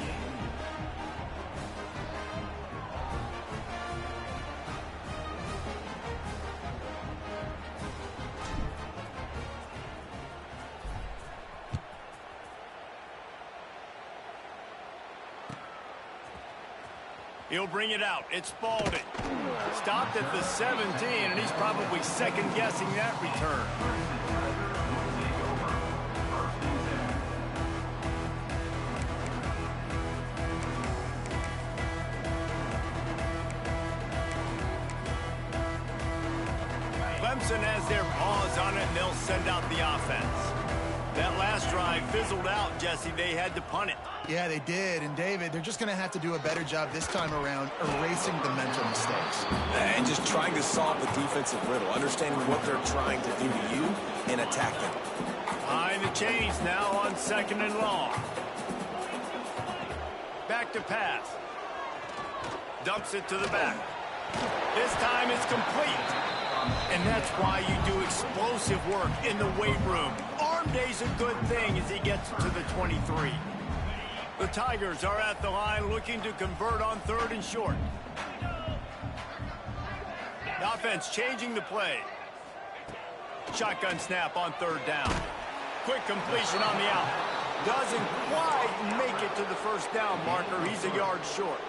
He'll bring it out. It's Spalding. Stopped at the 17, and he's probably second-guessing that return. Clemson has their paws on it, and they'll send out the offense. That last drive fizzled out, Jesse. They had to punt it. Yeah, they did. And, David, they're just going to have to do a better job this time around erasing the mental mistakes. And just trying to solve the defensive riddle, understanding what they're trying to do to you and attack them. Behind the chains now on second and long. Back to pass. Dumps it to the back. This time it's complete. And that's why you do explosive work in the weight room. Arm day's a good thing as he gets to the 23. The Tigers are at the line looking to convert on third and short. The offense changing the play. Shotgun snap on third down. Quick completion on the out. Doesn't quite make it to the first down marker. He's a yard short.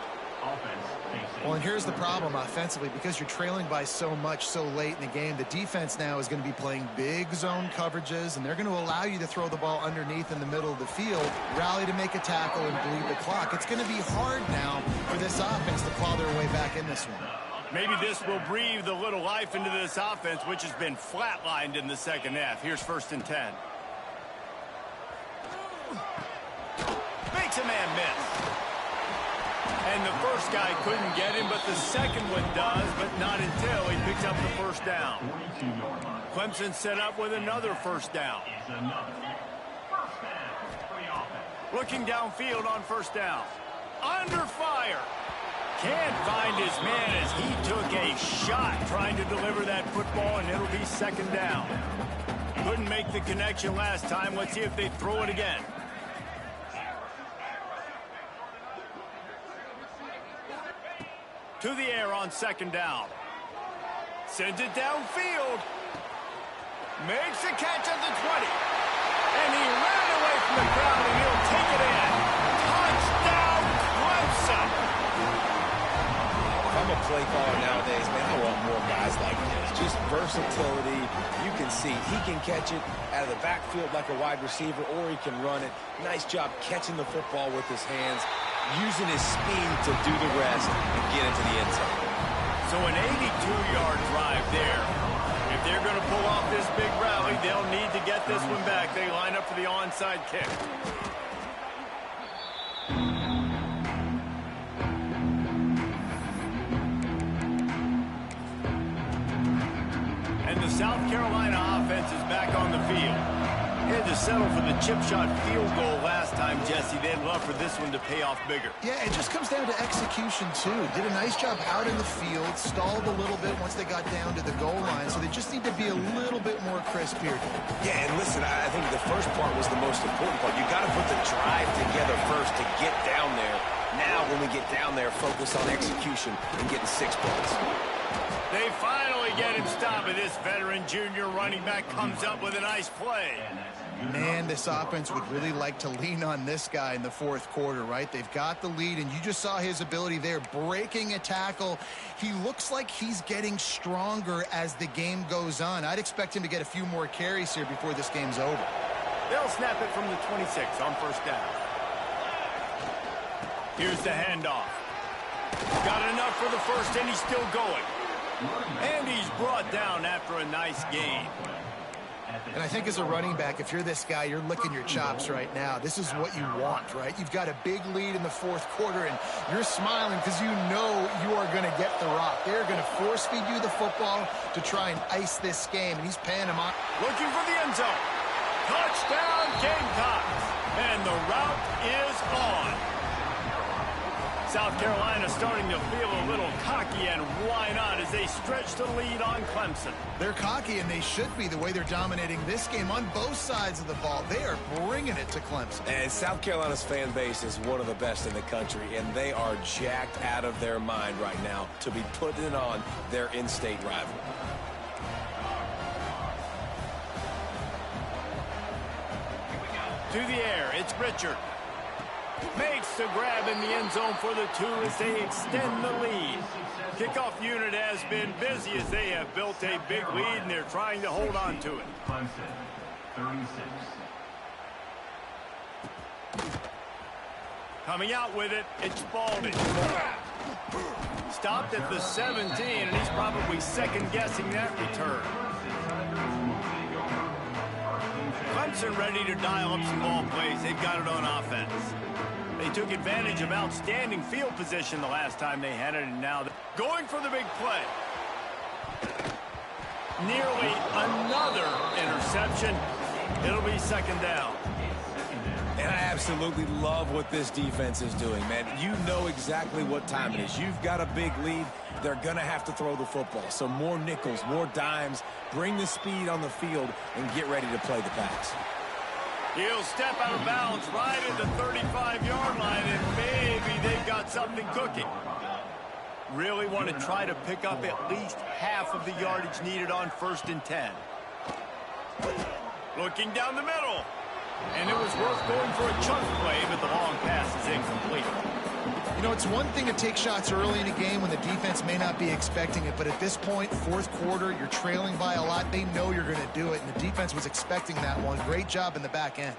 Well, and here's the problem offensively. Because you're trailing by so much so late in the game, the defense now is going to be playing big zone coverages, and they're going to allow you to throw the ball underneath in the middle of the field, rally to make a tackle, and bleed the clock. It's going to be hard now for this offense to claw their way back in this one. Maybe this will breathe a little life into this offense, which has been flatlined in the second half. Here's first and 10. Makes a man miss. And the first guy couldn't get him, but the second one does, but not until he picks up the first down. Clemson set up with another first down. Looking downfield on first down. under fire. Can't find his man as he took a shot trying to deliver that football, and it'll be second down. Couldn't make the connection last time. Let's see if they throw it again. To the air on second down. Sends it downfield. Makes a catch at the 20. And he ran away from the crowd, and he'll take it in. Touchdown, Clemson. If I'm a play caller nowadays, man, I want more guys like this. Just versatility. You can see he can catch it out of the backfield like a wide receiver, or he can run it. Nice job catching the football with his hands, using his speed to do the rest and get into the end zone. So an 82-yard drive there. If they're going to pull off this big rally, they'll need to get this one back. They line up for the onside kick. And the South Carolina offense is back on the field. They had to settle for the chip shot field goal last time, Jesse. They'd love for this one to pay off bigger. Yeah, it just comes down to execution, too. Did a nice job out in the field, stalled a little bit once they got down to the goal line, so they just need to be a little bit more crisp here. Yeah, and listen, I think the first part was the most important part. You got to put the drive together first to get down there. Now, when we get down there, focus on execution and getting 6 points. They finally get him stopped, and this veteran junior running back comes up with a nice play. Man, this offense would really like to lean on this guy in the fourth quarter, right? They've got the lead, and you just saw his ability there, breaking a tackle. He looks like he's getting stronger as the game goes on. I'd expect him to get a few more carries here before this game's over. They'll snap it from the 26 on first down. Here's the handoff. Got enough for the first, and he's still going. And he's brought down after a nice gain. And I think as a running back, if you're this guy, you're licking your chops right now. This is what you want, right? You've got a big lead in the fourth quarter, and you're smiling because you know you are going to get the rock. They're going to force feed you the football to try and ice this game, and he's paying him on. Looking for the end zone. Touchdown, Gamecocks. And the route is on. South Carolina starting to feel a little cocky, and why not, as they stretch the lead on Clemson. They're cocky, and they should be the way they're dominating this game on both sides of the ball. They are bringing it to Clemson. And South Carolina's fan base is one of the best in the country, and they are jacked out of their mind right now to be putting it on their in-state rival. To the air, it's Richard. Makes the grab in the end zone for the 2 as they extend the lead. Kickoff unit has been busy as they have built a big lead, and they're trying to hold on to it. Clemson, 36. Coming out with it, it's Spalding. Stopped at the 17, and he's probably second-guessing that return. Clemson ready to dial up some ball plays. They've got it on offense. They took advantage of outstanding field position the last time they had it, and now they're going for the big play. Nearly another interception. It'll be second down. And I absolutely love what this defense is doing, man. You know exactly what time it is. You've got a big lead. They're going to have to throw the football. So more nickels, more dimes. Bring the speed on the field and get ready to play the pass. He'll step out of bounds right at the 35-yard line, and maybe they've got something cooking. Really want to try to pick up at least half of the yardage needed on 1st and 10. Looking down the middle. And it was worth going for a chunk play, but the long pass is incomplete. You know, it's one thing to take shots early in a game when the defense may not be expecting it, but at this point, fourth quarter, you're trailing by a lot. They know you're going to do it, and the defense was expecting that one. Great job in the back end.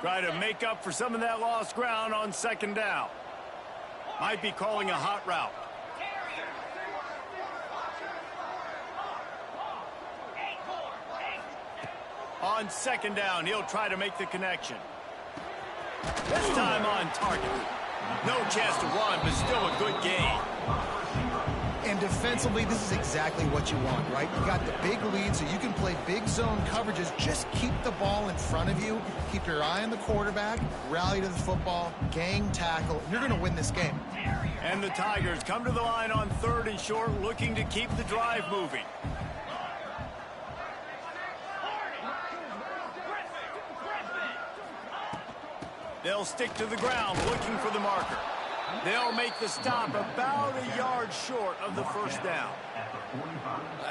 Try to make up for some of that lost ground on second down. Might be calling a hot route. On second down, he'll try to make the connection. This time on target. No chance to run, but still a good gain. And defensively, this is exactly what you want, right? You got the big lead, so you can play big zone coverages. Just keep the ball in front of you. Keep your eye on the quarterback. Rally to the football. Gang tackle. You're going to win this game. And the Tigers come to the line on 3rd and short, looking to keep the drive moving. They'll stick to the ground, looking for the marker. They'll make the stop about a yard short of the first down.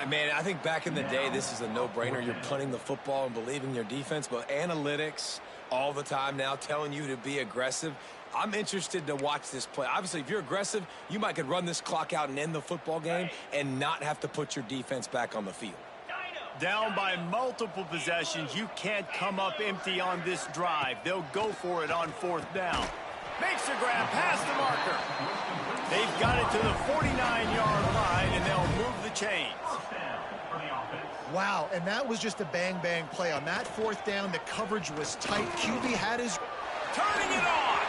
Man, I think back in the day, this is a no-brainer. You're punting the football and believing your defense, but analytics all the time now telling you to be aggressive. I'm interested to watch this play. Obviously, if you're aggressive, you might could run this clock out and end the football game and not have to put your defense back on the field. Down by multiple possessions, you can't come up empty on this drive. They'll go for it on 4th down. Makes a grab past the marker. They've got it to the 49-yard line, and they'll move the chains. Wow, and that was just a bang-bang play. On that 4th down, the coverage was tight. QB had his... Turning it on.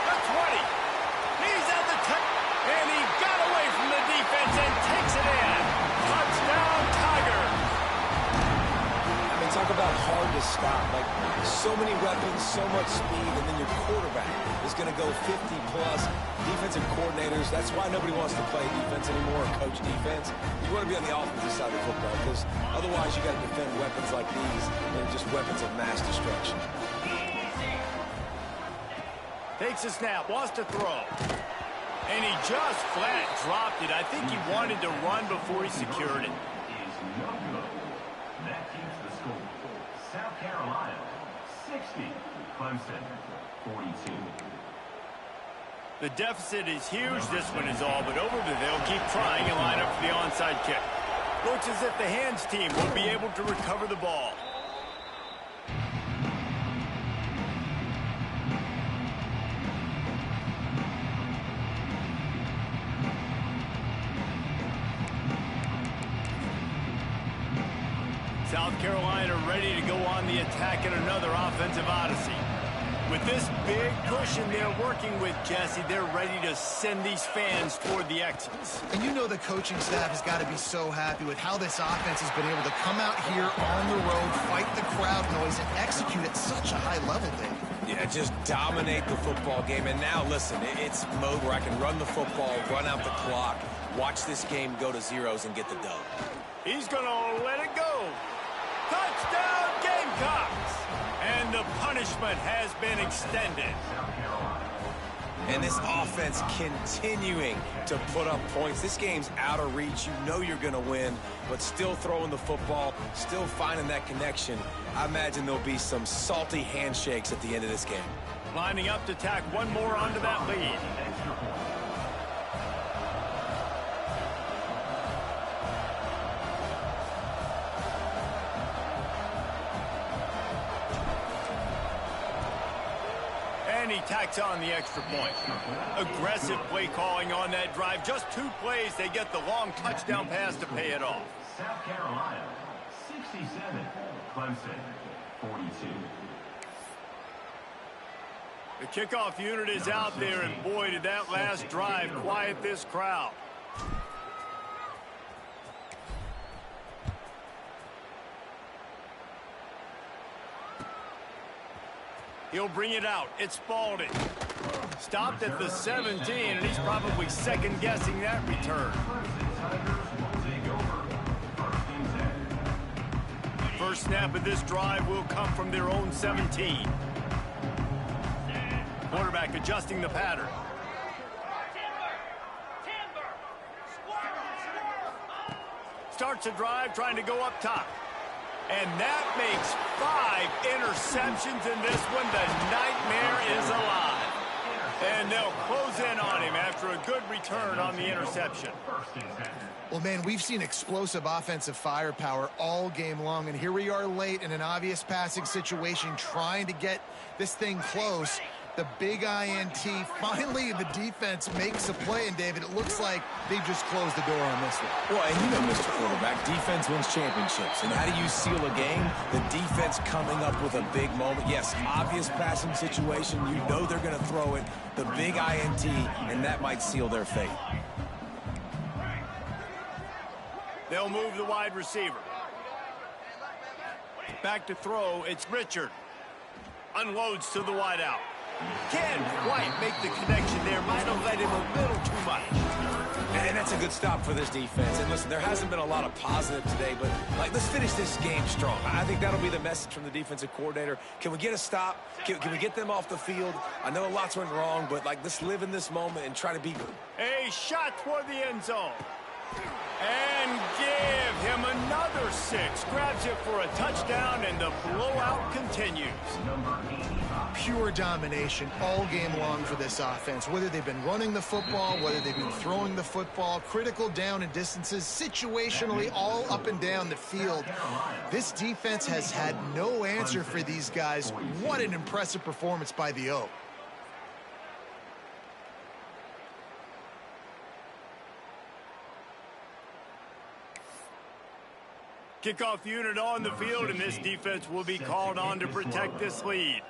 The 20. He's at the 10. And he got away from the defense and takes it in. Touchdown, Tigers. I mean, talk about hard to stop. Like, so many weapons, so much speed, and then your quarterback is going to go 50-plus. Defensive coordinators, that's why nobody wants to play defense anymore or coach defense. You want to be on the offensive side of the football because otherwise you got to defend weapons like these and just weapons of mass destruction. Takes a snap, wants to throw. And he just flat dropped it. I think he wanted to run before he secured it. Is no good. That keeps the score. South Carolina, 60. Clemson, 42. The deficit is huge. This one is all but over, but they'll keep trying and line up for the onside kick. Looks as if the hands team will be able to recover the ball. South Carolina ready to go on the attack in another offensive odyssey. With this big cushion they're working with, Jesse, they're ready to send these fans toward the exits. And you know the coaching staff has got to be so happy with how this offense has been able to come out here on the road, fight the crowd noise, and execute at such a high level, Dave. Yeah, just dominate the football game. And now, listen, it's mode where I can run the football, run out the clock, watch this game go to zeros and get the dub. He's going to let it go. Touchdown, Gamecocks! And the punishment has been extended. And this offense continuing to put up points. This game's out of reach. You know you're going to win, but still throwing the football, still finding that connection. I imagine there'll be some salty handshakes at the end of this game. Lining up to tack one more onto that lead. And he tacks on the extra point. Aggressive play calling on that drive. Just 2 plays, they get the long touchdown pass to pay it off. South Carolina, 67. Clemson, 42. The kickoff unit is out there, and boy, did that last drive quiet this crowd. He'll bring it out. It's Spalding. Stopped at the 17, and he's probably second-guessing that return. First snap of this drive will come from their own 17. Quarterback adjusting the pattern. Starts a drive trying to go up top. And that makes 5 interceptions in this one. The nightmare is alive. And they'll close in on him after a good return on the interception. Well, man, we've seen explosive offensive firepower all game long, and here we are late in an obvious passing situation trying to get this thing close. The big INT. Finally, the defense makes a play, and David, it looks like they just closed the door on this one. Well, and you know, Mr. Quarterback, defense wins championships. And how do you seal a game? The defense coming up with a big moment. Yes, obvious passing situation. You know they're going to throw it. The big INT, and that might seal their fate. They'll move the wide receiver. Back to throw, it's Richard. Unloads to the wide out. Can't quite make the connection there. Might have led him a little too much. And that's a good stop for this defense. And listen, there hasn't been a lot of positive today, but let's finish this game strong. I think that'll be the message from the defensive coordinator. Can we get a stop? Can we get them off the field? I know lots went wrong, but let's live in this moment and try to be good. A shot toward the end zone. And give him another 6. Grabs it for a touchdown, and the blowout continues. Pure domination all game long for this offense. Whether they've been running the football, whether they've been throwing the football, critical down and distances, situationally all up and down the field. This defense has had no answer for these guys. What an impressive performance by the O. Kickoff unit on the field, and this defense will be called on to protect this lead.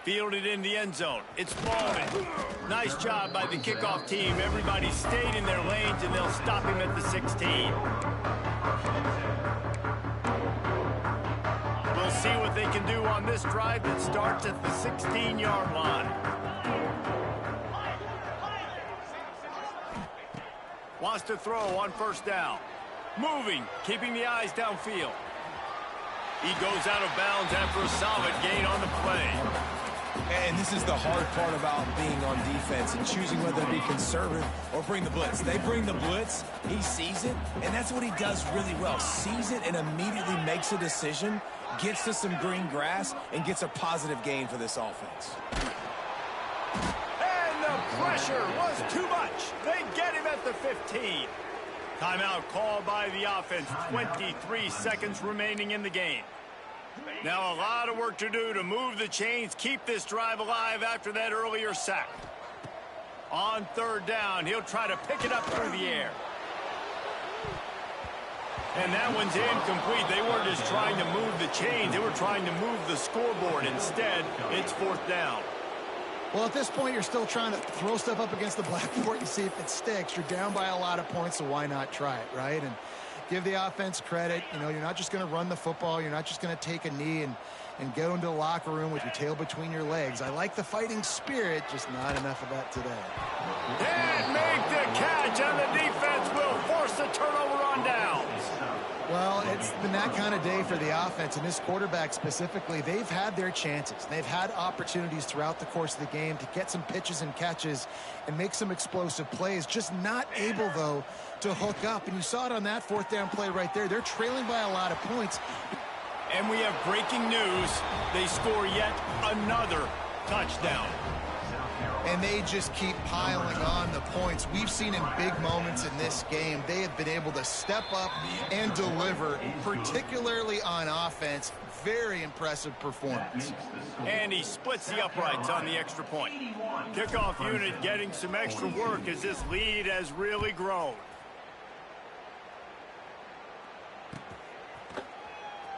Fielded in the end zone. It's Baldwin. Nice job by the kickoff team. Everybody stayed in their lanes, and they'll stop him at the 16. We'll see what they can do on this drive that starts at the 16-yard line. Wants to throw on first down. Moving, keeping the eyes downfield. He goes out of bounds after a solid gain on the play. And this is the hard part about being on defense and choosing whether to be conservative or bring the blitz. They bring the blitz, he sees it, and that's what he does really well. Sees it and immediately makes a decision, gets to some green grass, and gets a positive gain for this offense. And the pressure was too much. They get him at the 15. Timeout called by the offense. 23 seconds remaining in the game. Now a lot of work to do to move the chains, keep this drive alive after that earlier sack. On third down, he'll try to pick it up through the air. And that one's incomplete. They weren't just trying to move the chains, they were trying to move the scoreboard. Instead, it's fourth down. Well, at this point, you're still trying to throw stuff up against the blackboard and see if it sticks. You're down by a lot of points, so why not try it, right? And give the offense credit. You know, you're not just going to run the football. You're not just going to take a knee and go into the locker room with your tail between your legs. I like the fighting spirit, just not enough of that today. And make the catch, and the defense will force the turnover on downs. Well, it's been that kind of day for the offense, and this quarterback specifically. They've had their chances. They've had opportunities throughout the course of the game to get some pitches and catches and make some explosive plays, just not able, though, to hook up. And you saw it on that fourth down play right there. They're trailing by a lot of points. And we have breaking news. They score yet another touchdown. And they just keep piling on the points. We've seen in big moments in this game, they have been able to step up and deliver, particularly on offense. Very impressive performance. And he splits the uprights on the extra point. Kickoff unit getting some extra work as this lead has really grown.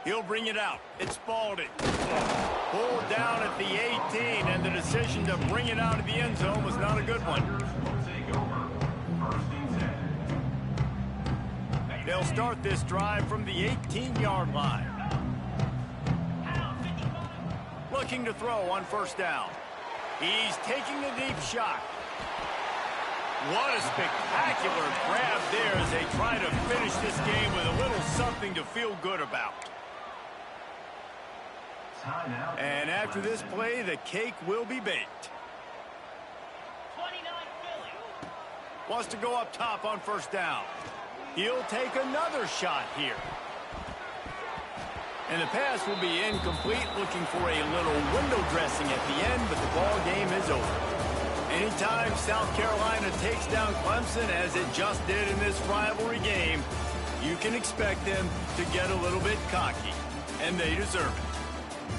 He'll bring it out. It's Spalding. Pulled down at the 18, and the decision to bring it out of the end zone was not a good one. They'll start this drive from the 18-yard line. Looking to throw on first down. He's taking a deep shot. What a spectacular grab there as they try to finish this game with a little something to feel good about. And after this play, the cake will be baked. Wants to go up top on first down. He'll take another shot here. And the pass will be incomplete, looking for a little window dressing at the end, but the ball game is over. Anytime South Carolina takes down Clemson, as it just did in this rivalry game, you can expect them to get a little bit cocky, and they deserve it.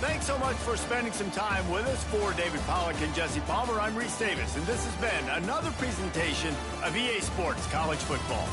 Thanks so much for spending some time with us. For David Pollack and Jesse Palmer, I'm Reese Davis, and this has been another presentation of EA Sports College Football.